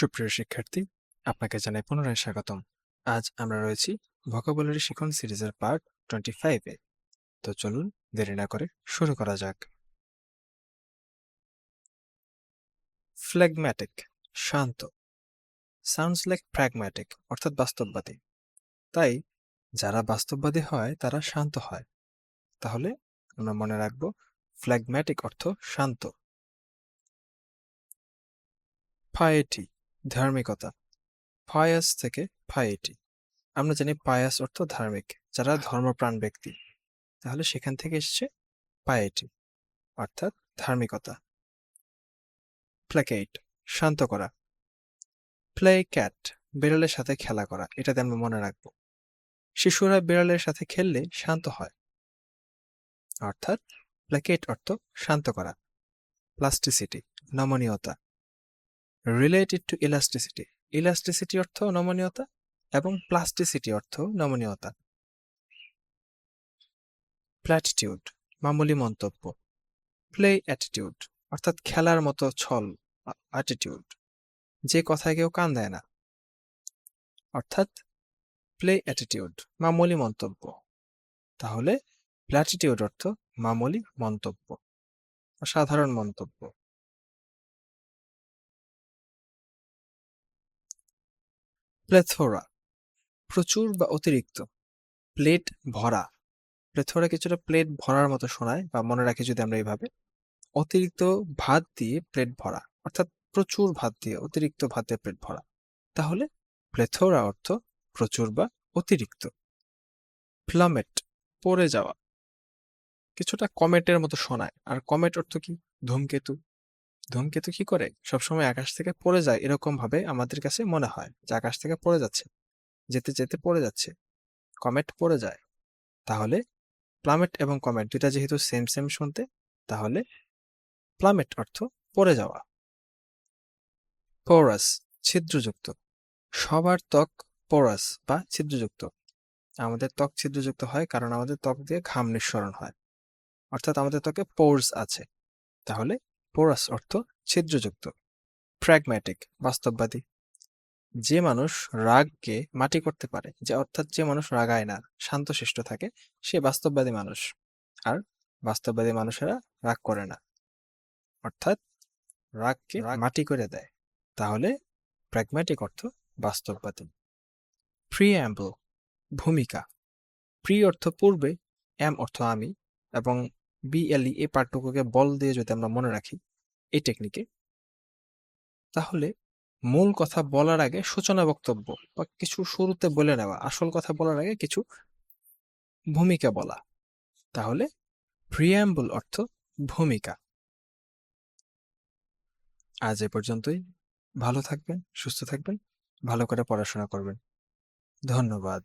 সুপ্রিয় শিক্ষার্থী, আপনাকে জানাই পুনরায় স্বাগতম। আজ আমরা রয়েছি ভোকাবুলারি শিখন সিরিজের পার্ট 25 এ। তো চলুন দেরি না করে শুরু করা যাক। ফ্লেগম্যাটিক, শান্ত। সাউন্ডস লাইক প্র্যাগম্যাটিক, অর্থাৎ বাস্তববাদী। তাই যারা বাস্তববাদী হয় তারা শান্ত হয়। তাহলে আমরা মনে রাখবো ফ্লেগম্যাটিক অর্থ শান্ত। পায়েটি, ধার্মিকতা। পায়াস থেকে পায়েটি। আমরা জানি পায়াস অর্থ ধার্মিক, যারা ধর্মপ্রাণ ব্যক্তি। তাহলে সেখান থেকে এসছে পায়েটি, অর্থাৎ ধার্মিকতা। প্ল্যাকেট, শান্ত করা। প্লে ক্যাট, বিড়ালের সাথে খেলা করা। এটাতে আমরা মনে রাখবো শিশুরা বিড়ালের সাথে খেললে শান্ত হয়, অর্থাৎ প্ল্যাকেট অর্থ শান্ত করা। প্লাস্টিসিটি, নমনীয়তা। রিলেটেড টু ইলাস্টিসিটি, ইলাস্টিসিটি অর্থ নমনীয়তা এবং প্লাস্টিসিটি অর্থ নমনীয়তা। প্ল্যাটিটিউড, মামুলি মন্তব্য। প্লে অ্যাটিটিউড, অর্থাৎ খেলার মতো ছল। অ্যাটিটিউড, যে কথায় কেউ কান দেয় না, অর্থাৎ প্লে অ্যাটিটিউড, মামুলি মন্তব্য। তাহলে প্ল্যাটিটিউড অর্থ মামুলি মন্তব্য, সাধারণ মন্তব্য। প্লেথোরা, প্রচুর বা অতিরিক্ত। প্লেট ভরা, প্লেথোরা কিছুটা প্লেট ভরার মতো শোনায় বা মনে রাখি যদি আমরা এইভাবে। অতিরিক্ত ভাত দিয়ে প্লেট ভরা, অর্থাৎ প্রচুর ভাত দিয়ে, অতিরিক্ত ভাত দিয়ে প্লেট ভরা। তাহলে প্লেথোরা অর্থ প্রচুর বা অতিরিক্ত। প্লামেট, পড়ে যাওয়া, কিছুটা কমেটের মতো শোনায়। আর কমেট অর্থ কি? ধূমকেতু। ধূমকেতু কি করে? সবসময় আকাশ থেকে পড়ে যায়, এরকম ভাবে আমাদের কাছে মনে হয় যে আকাশ থেকে পড়ে যাচ্ছে, যেতে যেতে পড়ে যাচ্ছে। কমেট পড়ে যায়। তাহলে প্লামেট এবং কমেট দুইটা যেহেতু সেম সেম শুনতে, তাহলে প্লামেট অর্থ পড়ে যাওয়া। পোরাস, ছিদ্রযুক্ত। সবার ত্বক পোরাস বা ছিদ্রযুক্ত। আমাদের ত্বক ছিদ্রযুক্ত হয় কারণ আমাদের ত্বক দিয়ে ঘাম নিঃসরণ হয়, অর্থাৎ আমাদের ত্বকে পোরস আছে। তাহলে পোরাস অর্থ ছিদ্রযুক্ত। প্র্যাগম্যাটিক, বাস্তববাদী। যে মানুষ রাগকে মাটি করতে পারে, যে অর্থাৎ যে মানুষ রাগায় না, শান্তশিষ্ট থাকে, সে বাস্তববাদী মানুষ। আর বাস্তববাদী মানুষেরা রাগ করে না, অর্থাৎ রাগকে মাটি করে দেয়। তাহলে প্র্যাগম্যাটিক অর্থ বাস্তববাদী। প্রিঅ্যাম্বল, ভূমিকা। প্রি অর্থ পূর্বে, এম অর্থ আমি, এবং বিএলই এই পার্টটুকুকে বল দিয়ে যদি আমরা মনে রাখি এই টেকনিকে, তাহলে মূল কথা বলার আগে সূচনা বক্তব্য বা কিছু শুরুতে বলে নেওয়া, আসল কথা বলার আগে কিছু ভূমিকা বলা। তাহলে প্রিঅ্যাম্বল অর্থ ভূমিকা। আজ এ পর্যন্তই। ভালো থাকবেন, সুস্থ থাকবেন, ভালো করে পড়াশোনা করবেন। ধন্যবাদ।